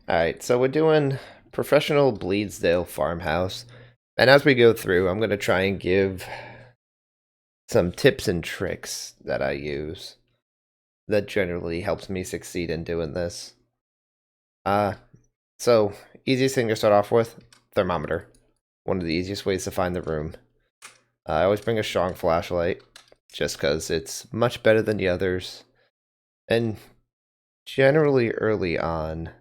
Alright, so we're doing professional Bleasdale Farmhouse. And as we go through, I'm going to try and give some tips and tricks that I use that generally helps me succeed in doing this. Uh, so, easiest thing to start off with, thermometer. One of the easiest ways to find the room. I always bring a strong flashlight, just because it's much better than the others. And generally early on,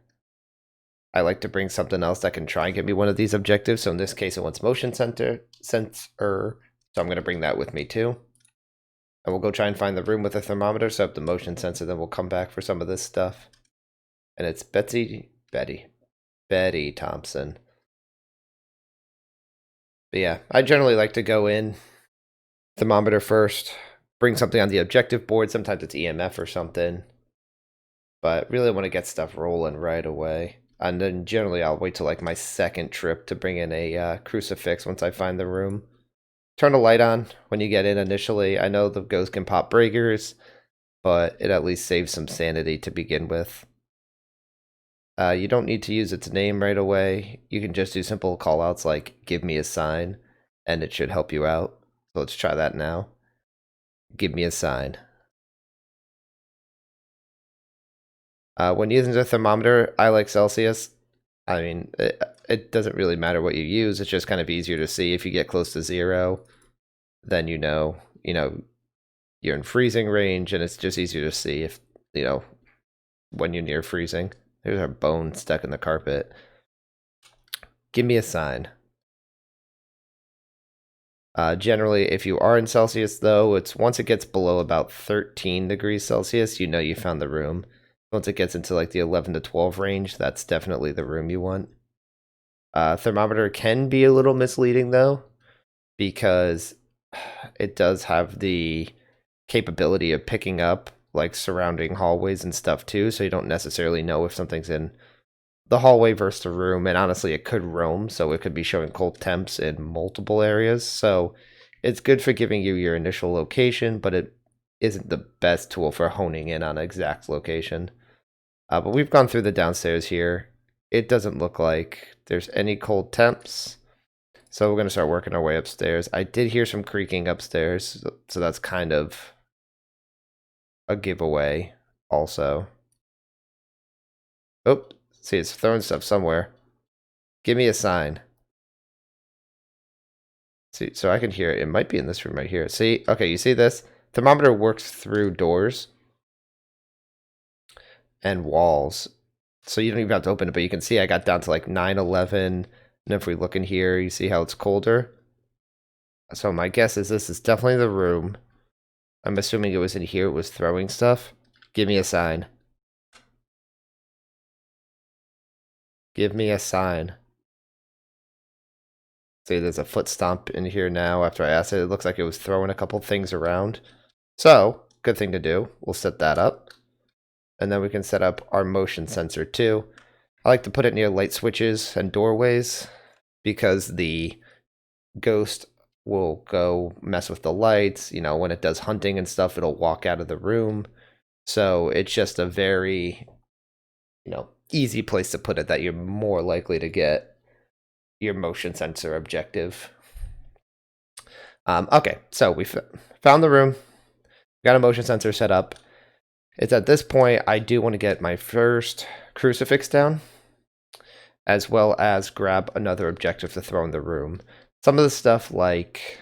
I like to bring something else that can try and get me one of these objectives. So in this case, it wants motion sensor. So I'm going to bring that with me too. And we'll go try and find the room with a thermometer, set up the motion sensor, then we'll come back for some of this stuff. And it's Betty Thompson. But yeah, I generally like to go in, thermometer first, bring something on the objective board. Sometimes it's EMF or something. But really I want to get stuff rolling right away. And then generally I'll wait till like my second trip to bring in a crucifix once I find the room. Turn a light on when you get in initially. I know the ghost can pop breakers, but it at least saves some sanity to begin with. You don't need to use its name right away. You can just do simple callouts like give me a sign, and it should help you out. So let's try that now. Give me a sign. When using the thermometer, I like Celsius. I mean, it doesn't really matter what you use. It's just kind of easier to see. If you get close to 0, then you know you're in freezing range, and it's just easier to see if when you're near freezing. There's our bone stuck in the carpet. Give me a sign. Generally, if you are in Celsius, though, it's once it gets below about 13 degrees Celsius, you know you found the room. Once it gets into like the 11 to 12 range, that's definitely the room you want. Thermometer can be a little misleading, though, because it does have the capability of picking up like surrounding hallways and stuff too, so you don't necessarily know if something's in the hallway versus the room. And honestly, it could roam, so it could be showing cold temps in multiple areas. So it's good for giving you your initial location, but it isn't the best tool for honing in on an exact location. But we've gone through the downstairs here. It doesn't look like there's any cold temps, so we're going to start working our way upstairs. I did hear some creaking upstairs, so that's kind of a giveaway also. Oh, see, it's throwing stuff somewhere. Give me a sign. See, so I can hear it. It might be in this room right here. See, okay, you see this? Thermometer works through doors and walls. So you don't even have to open it, but you can see I got down to like 9, 11. And if we look in here, you see how it's colder? So my guess is this is definitely the room. I'm assuming it was in here, it was throwing stuff. Give me a sign. Give me a sign. See, there's a foot stomp in here now after I asked it. It looks like it was throwing a couple things around. So, good thing to do. We'll set that up. And then we can set up our motion sensor too. I like to put it near light switches and doorways because the ghost will go mess with the lights. When it does hunting and stuff, it'll walk out of the room. So it's just a very, easy place to put it that you're more likely to get your motion sensor objective. Okay, so we found the room, got a motion sensor set up. It's at this point I do want to get my first crucifix down, as well as grab another objective to throw in the room. Some of the stuff like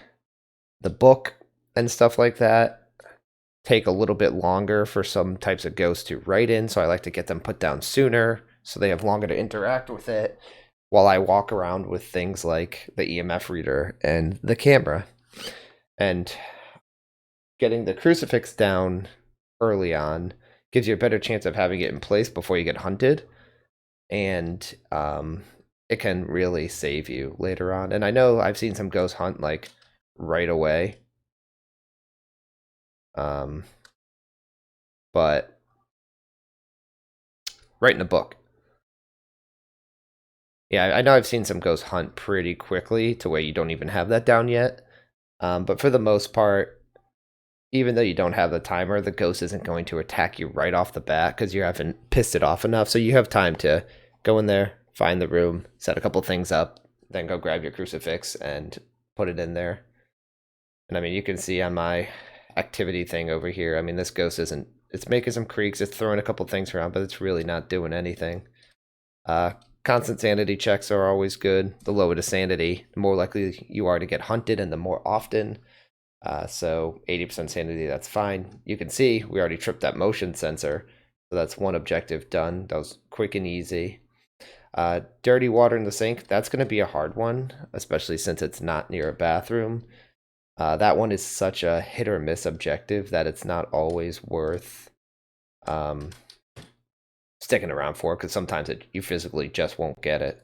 the book and stuff like that take a little bit longer for some types of ghosts to write in, so I like to get them put down sooner so they have longer to interact with it while I walk around with things like the EMF reader and the camera. And getting the crucifix down early on gives you a better chance of having it in place before you get hunted, and it can really save you later on. And I know I've seen some ghosts hunt like right away, but right in the book. Yeah, I know I've seen some ghosts hunt pretty quickly to where you don't even have that down yet. But for the most part, even though you don't have the timer, the ghost isn't going to attack you right off the bat because you haven't pissed it off enough. So you have time to go in there, find the room, set a couple things up, then go grab your crucifix and put it in there. And I mean, you can see on my activity thing over here, I mean, this ghost isn't, it's making some creaks, it's throwing a couple things around, but it's really not doing anything. Constant sanity checks are always good. The lower the sanity, the more likely you are to get hunted and the more often. So 80% sanity, that's fine. You can see we already tripped that motion sensor. So that's one objective done. That was quick and easy. Dirty water in the sink, that's going to be a hard one, especially since it's not near a bathroom. That one is such a hit or miss objective that it's not always worth sticking around for, because sometimes you physically just won't get it.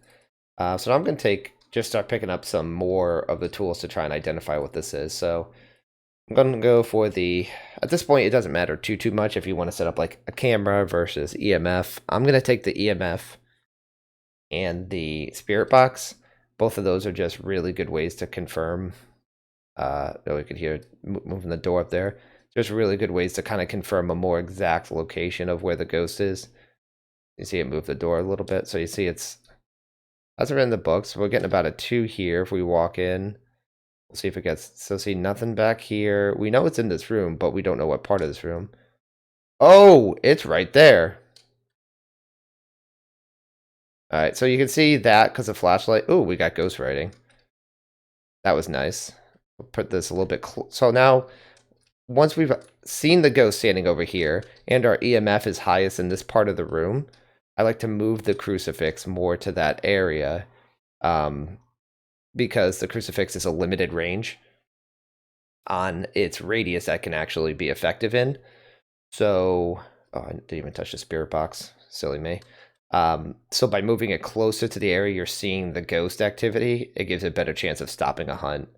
So I'm going to just start picking up some more of the tools to try and identify what this is. So I'm going to go for at this point, it doesn't matter too much if you want to set up like a camera versus EMF. I'm going to take the EMF and the spirit box. Both of those are just really good ways to confirm. We could hear moving the door up there. There's really good ways to kind of confirm a more exact location of where the ghost is. You see it move the door a little bit. So you see that's in the books. We're getting about a 2 here if we walk in. We'll see if it gets, so see nothing back here. We know it's in this room, but we don't know what part of this room. Oh, it's right there. All right, so you can see that because of flashlight. Oh, we got ghost writing. That was nice. We'll put this a little bit so now, once we've seen the ghost standing over here and our EMF is highest in this part of the room, I like to move the crucifix more to that area because the crucifix is a limited range on its radius that can actually be effective in. So, oh, I didn't even touch the spirit box. Silly me. So by moving it closer to the area you're seeing the ghost activity, it gives it a better chance of stopping a hunt.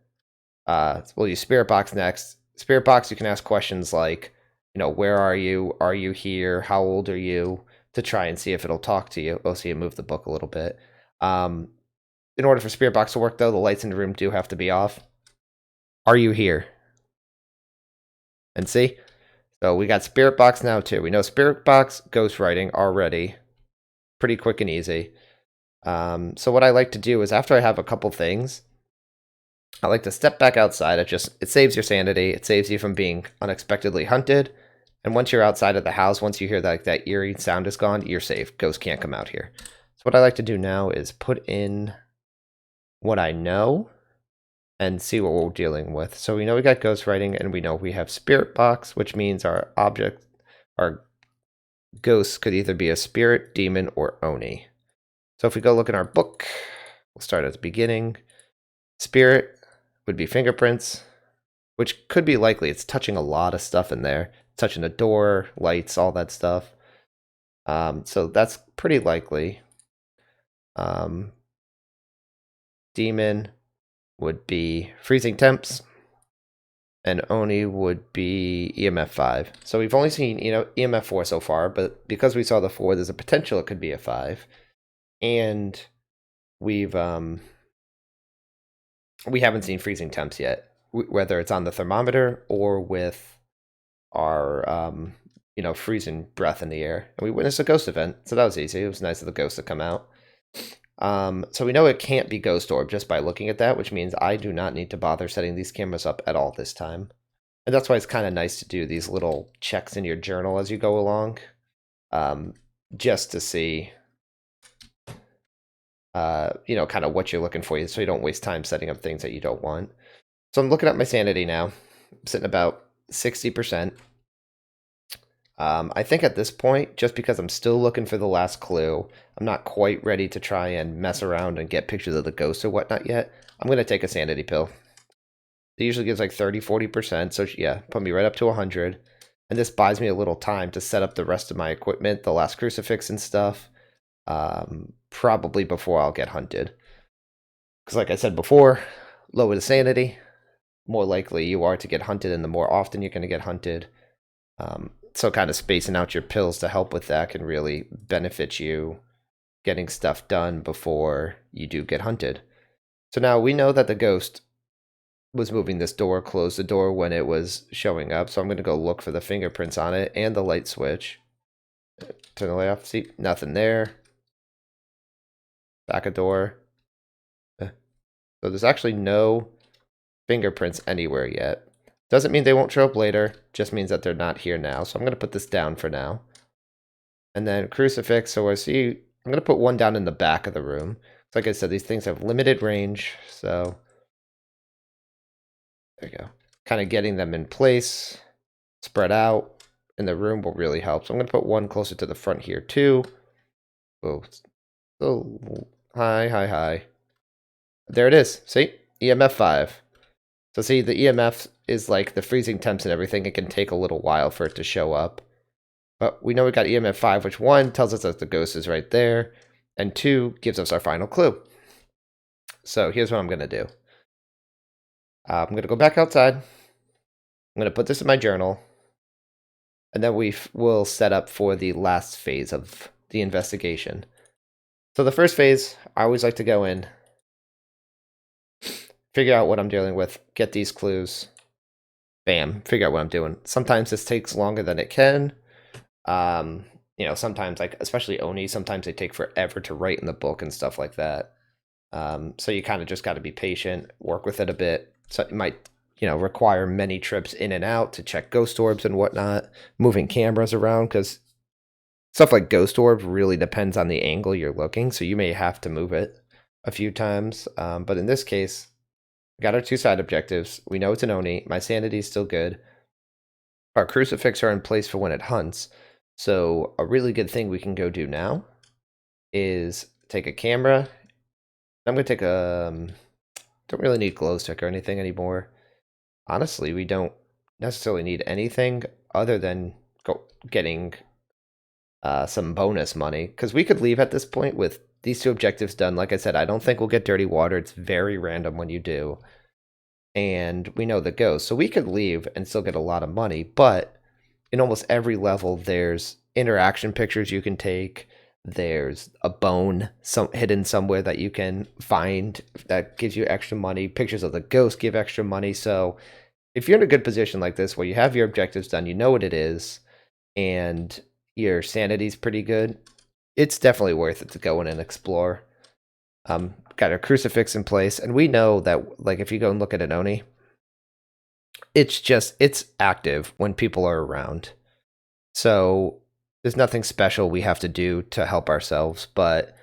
We'll use spirit box next. Spirit box, you can ask questions like, where are you? Are you here? How old are you? To try and see if it'll talk to you. We'll see it move the book a little bit. In order for spirit box to work, though, the lights in the room do have to be off. Are you here? And see? So we got spirit box now, too. We know spirit box, ghost writing already. Pretty quick and easy. So what I like to do is after I have a couple things, I like to step back outside. It saves your sanity. It saves you from being unexpectedly hunted. And once you're outside of the house, once you hear that eerie sound is gone, you're safe. Ghosts can't come out here. So what I like to do now is put in what I know and see what we're dealing with. So we know we got ghost writing and we know we have spirit box, which means our ghosts could either be a spirit, demon, or Oni. So if we go look in our book, we'll start at the beginning. Spirit would be fingerprints, which could be likely. It's touching a lot of stuff in there. Touching the door, lights, all that stuff. So that's pretty likely. Demon would be freezing temps. And Oni would be EMF 5. So we've only seen, EMF 4 so far, but because we saw the 4, there's a potential it could be a 5. And we haven't seen freezing temps yet, whether it's on the thermometer or with our, freezing breath in the air. And we witnessed a ghost event, so that was easy. It was nice of the ghost to come out. So we know it can't be ghost orb just by looking at that, which means I do not need to bother setting these cameras up at all this time. And that's why it's kind of nice to do these little checks in your journal as you go along, just to see, kind of what you're looking for, so you don't waste time setting up things that you don't want. So I'm looking at my sanity now. I'm sitting about 60%. I think at this point, just because I'm still looking for the last clue, I'm not quite ready to try and mess around and get pictures of the ghost or whatnot yet. I'm going to take a sanity pill. It usually gives like 30-40%, so yeah, put me right up to 100. And this buys me a little time to set up the rest of my equipment, the last crucifix and stuff, probably before I'll get hunted. Because like I said before, lower the sanity, more likely you are to get hunted, and the more often you're going to get hunted. So kind of spacing out your pills to help with that can really benefit you getting stuff done before you do get hunted. So now we know that the ghost was moving this door, closed the door when it was showing up. So I'm going to go look for the fingerprints on it and the light switch. Turn the light off. See, nothing there. back a door. So there's actually no fingerprints anywhere yet. Doesn't mean they won't show up later, just means that they're not here now. So I'm going to put this down for now. And then crucifix, so I see, I'm going to put one down in the back of the room. Like I said, these things have limited range, so there you go. Kind of getting them in place, spread out in the room will really help. So I'm going to put one closer to the front here too. Oh, so high. There it is. See? EMF 5. So see, the EMF is like the freezing temps and everything. It can take a little while for it to show up. But we know we got EMF 5, which 1 tells us that the ghost is right there, and 2 gives us our final clue. So here's what I'm going to do. I'm going to go back outside. I'm going to put this in my journal. And then we will set up for the last phase of the investigation. So the first phase, I always like to go in, figure out what I'm dealing with, get these clues, bam, figure out what I'm doing. Sometimes this takes longer than it can. You know, sometimes, like, especially Oni, sometimes they take forever to write in the book and stuff like that. So you kind of just got to be patient, work with it a bit. So it might, you know, require many trips in and out to check ghost orbs and whatnot, moving cameras around, because stuff like ghost orbs really depends on the angle you're looking, so you may have to move it a few times. But in this case, we got our 2 side objectives. We know it's an Oni. My sanity is still good. Our crucifix are in place for when it hunts. So a really good thing we can go do now is take a camera. I'm going to take a... don't really need glow stick or anything anymore. Honestly, we don't necessarily need anything other than getting some bonus money. Because we could leave at this point with these 2 objectives done. Like I said, I don't think we'll get dirty water. It's very random when you do. And we know the ghost. So we could leave and still get a lot of money. But in almost every level, there's interaction pictures you can take. There's a bone hidden somewhere that you can find that gives you extra money. Pictures of the ghost give extra money. So if you're in a good position like this where you have your objectives done, you know what it is, and your sanity's pretty good, it's definitely worth it to go in and explore. Got our crucifix in place, and we know that, like, if you go and look at an Oni, it's active when people are around. So there's nothing special we have to do to help ourselves. But,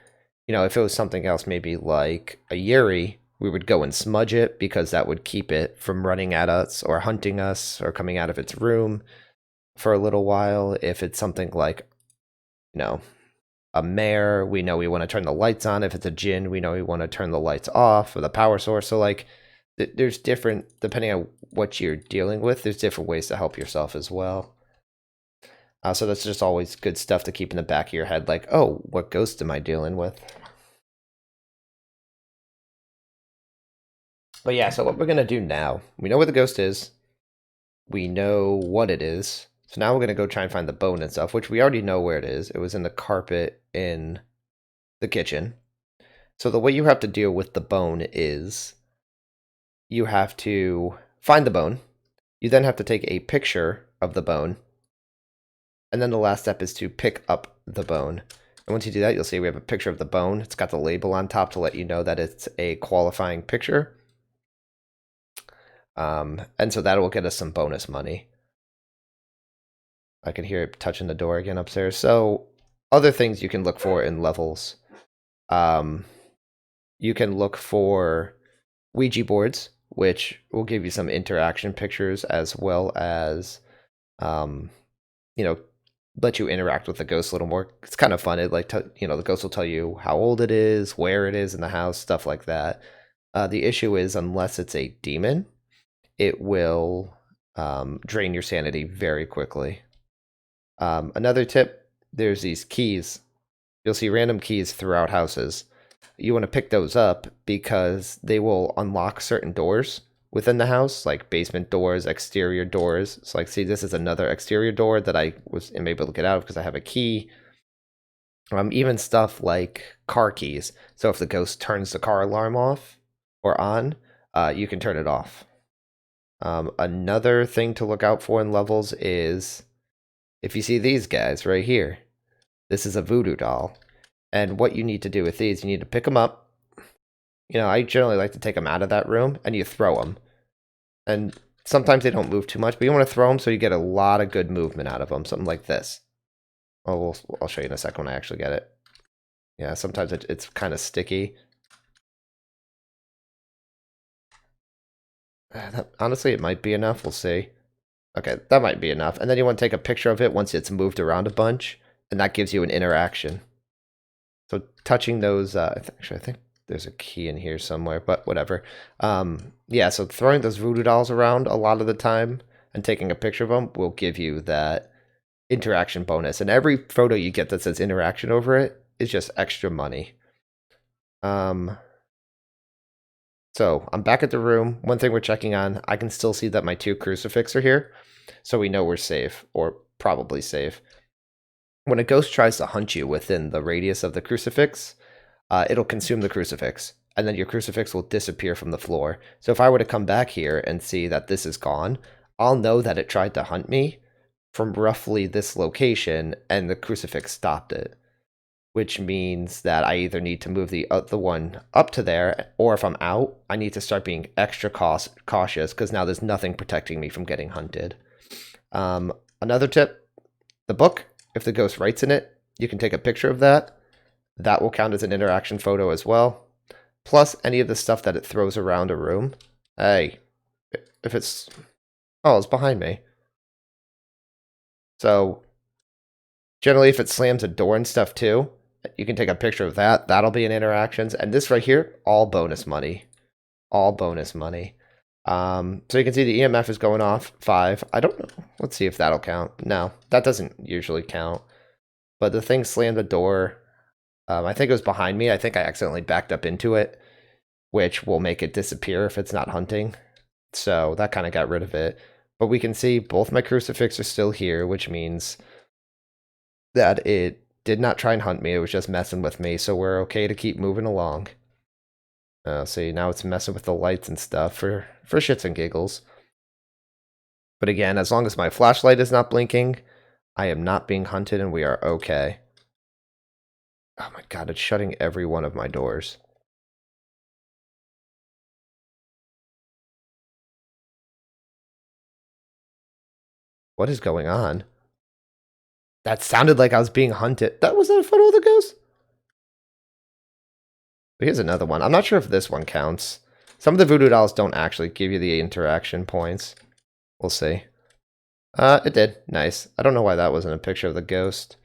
you know, if it was something else, maybe like a Yuri, we would go and smudge it because that would keep it from running at us or hunting us or coming out of its room for a little while. If it's something like, you know, a mare, we know we want to turn the lights on. If it's a djinn, we know we want to turn the lights off or the power source. So, like, there's different, depending on what you're dealing with, there's different ways to help yourself as well. So that's just always good stuff to keep in the back of your head, like, oh, what ghost am I dealing with? But yeah, so what we're going to do now, we know where the ghost is. We know what it is. So now we're going to go try and find the bone and stuff, which we already know where it is. It was in the carpet in the kitchen. So the way you have to deal with the bone is you have to find the bone. You then have to take a picture of the bone. And then the last step is to pick up the bone. And once you do that, you'll see we have a picture of the bone. It's got the label on top to let you know that it's a qualifying picture. And so that will get us some bonus money. I can hear it touching the door again upstairs. So other things you can look for in levels. You can look for Ouija boards, which will give you some interaction pictures as well as, you know, let you interact with the ghost a little more. It's kind of fun. It you know, the ghost will tell you how old it is, where it is in the house, stuff like that. The issue is, unless it's a demon, it will drain your sanity very quickly. Another tip, there's these keys. You'll see random keys throughout houses. You want to pick those up because they will unlock certain doors within the house, like basement doors, exterior doors. So, like, see, this is another exterior door that I am able to get out of because I have a key. Even stuff like car keys. So if the ghost turns the car alarm off or on, you can turn it off. Another thing to look out for in levels is if you see these guys right here. This is a voodoo doll. And what you need to do with these, you need to pick them up. I generally like to take them out of that room and you throw them. And sometimes they don't move too much, but you want to throw them so you get a lot of good movement out of them. Something like this. Oh, I'll show you in a second when I actually get it. Yeah, sometimes it's kind of sticky. Honestly, it might be enough. We'll see. Okay, that might be enough. And then you want to take a picture of it once it's moved around a bunch, and that gives you an interaction. So touching those, actually, I think there's a key in here somewhere, but whatever. Yeah, so throwing those voodoo dolls around a lot of the time and taking a picture of them will give you that interaction bonus. And every photo you get that says interaction over it is just extra money. So I'm back at the room. One thing we're checking on, I can still see that my 2 crucifix are here. So we know we're safe, or probably safe. When a ghost tries to hunt you within the radius of the crucifix, it'll consume the crucifix, and then your crucifix will disappear from the floor. So if I were to come back here and see that this is gone, I'll know that it tried to hunt me from roughly this location, and the crucifix stopped it. Which means that I either need to move the one up to there, or if I'm out, I need to start being extra cautious, because now there's nothing protecting me from getting hunted. Another tip, the book, if the ghost writes in it, you can take a picture of that. That will count as an interaction photo as well. Plus any of the stuff that it throws around a room. Hey, if it's... Oh, it's behind me. So, generally if it slams a door and stuff too, you can take a picture of that. That'll be in interactions. And this right here, all bonus money. All bonus money. So you can see the EMF is going off 5. I don't know. Let's see if that'll count. No, that doesn't usually count. But the thing slammed the door. I think it was behind me. I think I accidentally backed up into it, which will make it disappear if it's not hunting. So that kind of got rid of it. But we can see both my crucifix are still here, which means that it did not try and hunt me. It was just messing with me. So we're okay to keep moving along. See, now it's messing with the lights and stuff for shits and giggles. But again, as long as my flashlight is not blinking, I am not being hunted and we are okay. Oh my god, it's shutting every one of my doors. What is going on? That sounded like I was being hunted. That was a photo of the ghost? Here's another one. I'm not sure if this one counts. Some of the voodoo dolls don't actually give you the interaction points. We'll see. It did. Nice. I don't know why that wasn't a picture of the ghost.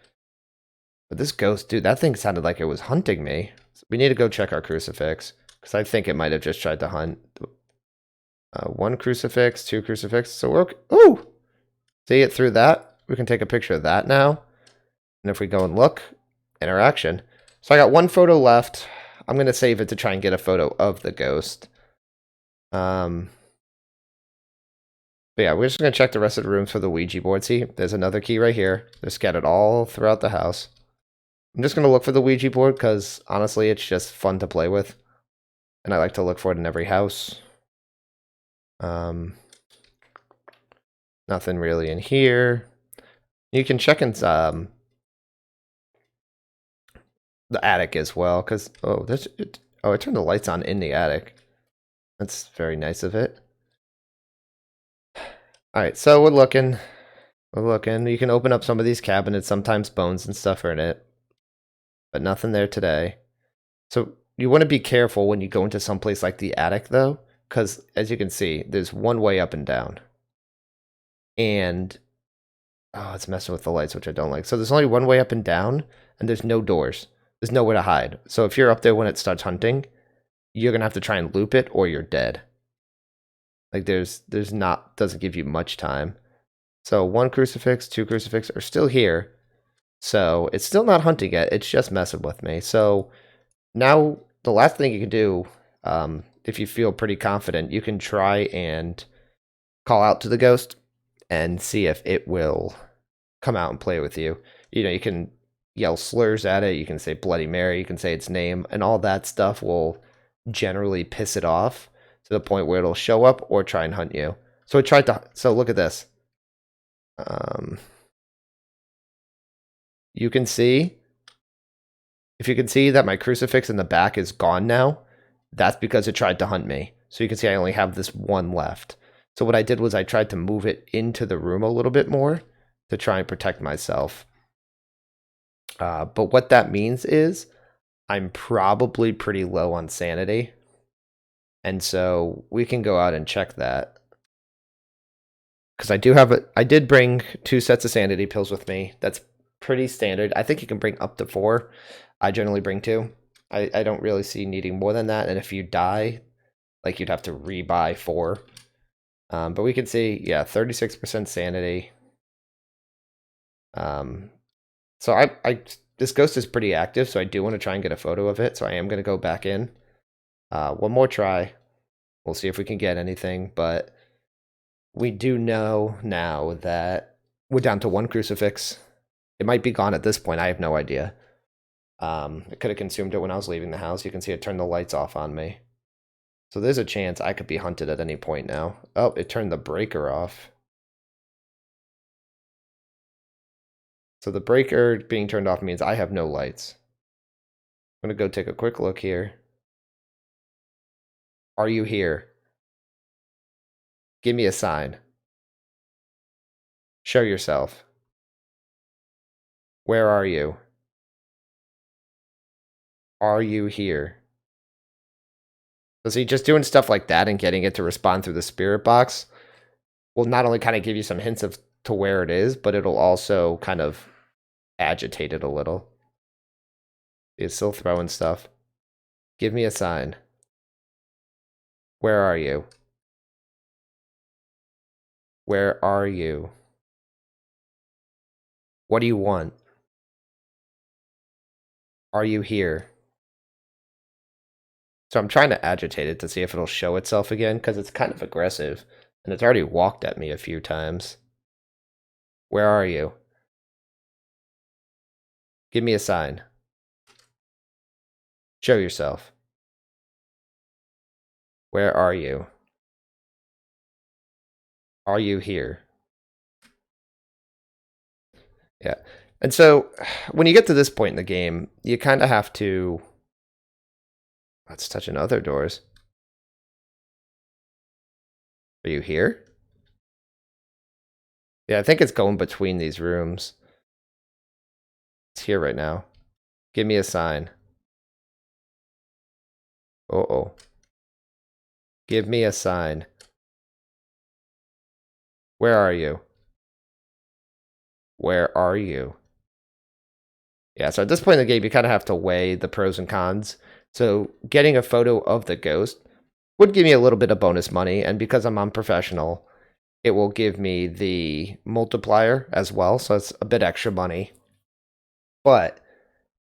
But this ghost, dude, that thing sounded like it was hunting me. So we need to go check our crucifix. Because I think it might have just tried to hunt. 1 crucifix, 2 crucifix. So we're okay. Ooh! See it through that? We can take a picture of that now. And if we go and look, interaction. So I got 1 photo left. I'm going to save it to try and get a photo of the ghost. But yeah, we're just going to check the rest of the rooms for the Ouija board. See, there's another key right here. They're scattered all throughout the house. I'm just going to look for the Ouija board because, honestly, it's just fun to play with. And I like to look for it in every house. Nothing really in here. You can check in the attic as well, because it turned the lights on in the attic. That's very nice of it. All right, so we're looking. You can open up some of these cabinets. Sometimes bones and stuff are in it, but nothing there today. So you want to be careful when you go into some place like the attic, though, because as you can see, there's one way up and down. And it's messing with the lights, which I don't like. So there's only one way up and down, and there's no doors. There's nowhere to hide. So if you're up there when it starts hunting, you're gonna have to try and loop it, or you're dead. Like doesn't give you much time. So 1 crucifix, 2 crucifix are still here. So it's still not hunting yet. It's just messing with me. So now the last thing you can do, if you feel pretty confident, you can try and call out to the ghost and see if it will come out and play with you. You can yell slurs at it. You can say Bloody Mary. You can say its name, and all that stuff will generally piss it off to the point where it'll show up or try and hunt you. So it tried to. So look at this. You can see If you can see that my crucifix in the back is gone now, that's because it tried to hunt me. So you can see I only have this one left. So what I did was I tried to move it into the room a little bit more to try and protect myself. But what that means is I'm probably pretty low on sanity. And so we can go out and check that. Because I did bring 2 sets of sanity pills with me. That's pretty standard. I think you can bring up to 4. I generally bring 2. I don't really see needing more than that. And if you die, like you'd have to rebuy 4. But we can see, yeah, 36% sanity. So this ghost is pretty active, so I do want to try and get a photo of it. So I am going to go back in. One more try. We'll see if we can get anything, but we do know now that we're down to 1 crucifix. It might be gone at this point. I have no idea. It could have consumed it when I was leaving the house. You can see it turned the lights off on me. So there's a chance I could be hunted at any point now. Oh, it turned the breaker off. So the breaker being turned off means I have no lights. I'm going to go take a quick look here. Are you here? Give me a sign. Show yourself. Where are you? Are you here? So see, just doing stuff like that and getting it to respond through the spirit box will not only kind of give you some hints of to where it is, but it'll also kind of agitate it a little. It's still throwing stuff. Give me a sign. Where are you? Where are you? What do you want? Are you here? So I'm trying to agitate it to see if it'll show itself again, because it's kind of aggressive, and it's already walked at me a few times. Where are you? Give me a sign. Show yourself. Where are you? Are you here? Yeah. And so when you get to this point in the game, you kind of have to... Let's touch on other doors. Are you here? Yeah, I think it's going between these rooms. It's here right now. Give me a sign. Uh-oh. Give me a sign. Where are you? Where are you? Yeah, so at this point in the game, you kind of have to weigh the pros and cons. So getting a photo of the ghost would give me a little bit of bonus money, and because I'm unprofessional, it will give me the multiplier as well, so it's a bit extra money. But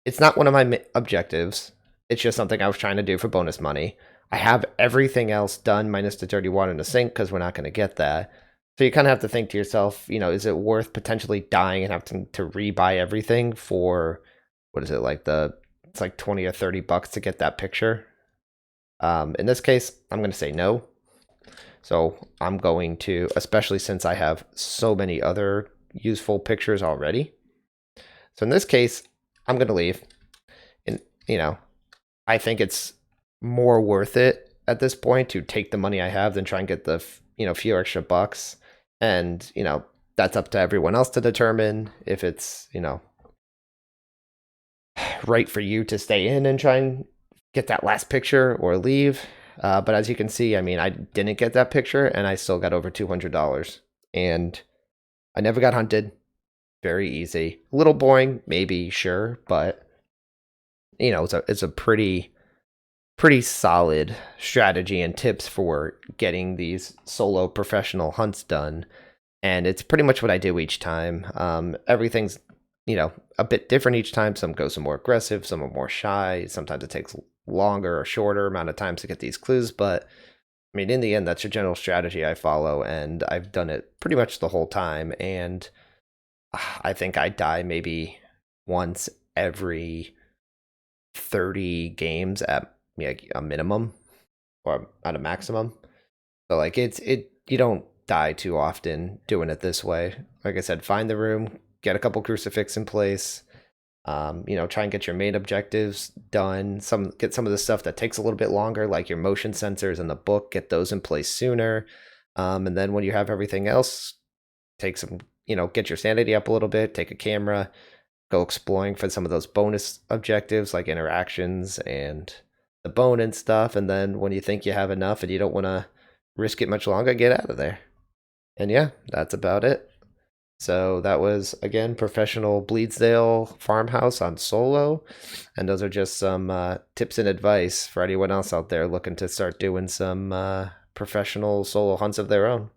it's not one of my objectives. It's just something I was trying to do for bonus money. I have everything else done minus the dirty water in the sink because we're not going to get that. So you kind of have to think to yourself, you know, is it worth potentially dying and having to rebuy everything for, what is it, like it's like 20 or 30 bucks to get that picture? In this case, I'm going to say no. So I'm going to, especially since I have so many other useful pictures already. So in this case, I'm going to leave. And, you know, I think it's more worth it at this point to take the money I have than try and get the, few extra bucks. And, that's up to everyone else to determine if it's, right for you to stay in and try and get that last picture or leave. But as you can see, I mean, I didn't get that picture and I still got over $200. And I never got hunted. Very easy. A little boring, maybe, sure, but it's a pretty solid strategy and tips for getting these solo professional hunts done. And it's pretty much what I do each time. Everything's, a bit different each time. Some go some more aggressive, some are more shy. Sometimes it takes longer or shorter amount of times to get these clues. But I mean, in the end, that's a general strategy I follow. And I've done it pretty much the whole time. And I think I die maybe once every 30 games at a minimum or at a maximum. So like you don't die too often doing it this way. Like I said, find the room, get a couple crucifix in place, Try and get your main objectives done. Get some of the stuff that takes a little bit longer, like your motion sensors in the book. Get those in place sooner. And then when you have everything else, take some, get your sanity up a little bit. Take a camera, go exploring for some of those bonus objectives like interactions and the bone and stuff. And then when you think you have enough and you don't want to risk it much longer, get out of there. And yeah, that's about it. So that was again professional Bleasdale Farmhouse on solo, and those are just some tips and advice for anyone else out there looking to start doing some professional solo hunts of their own.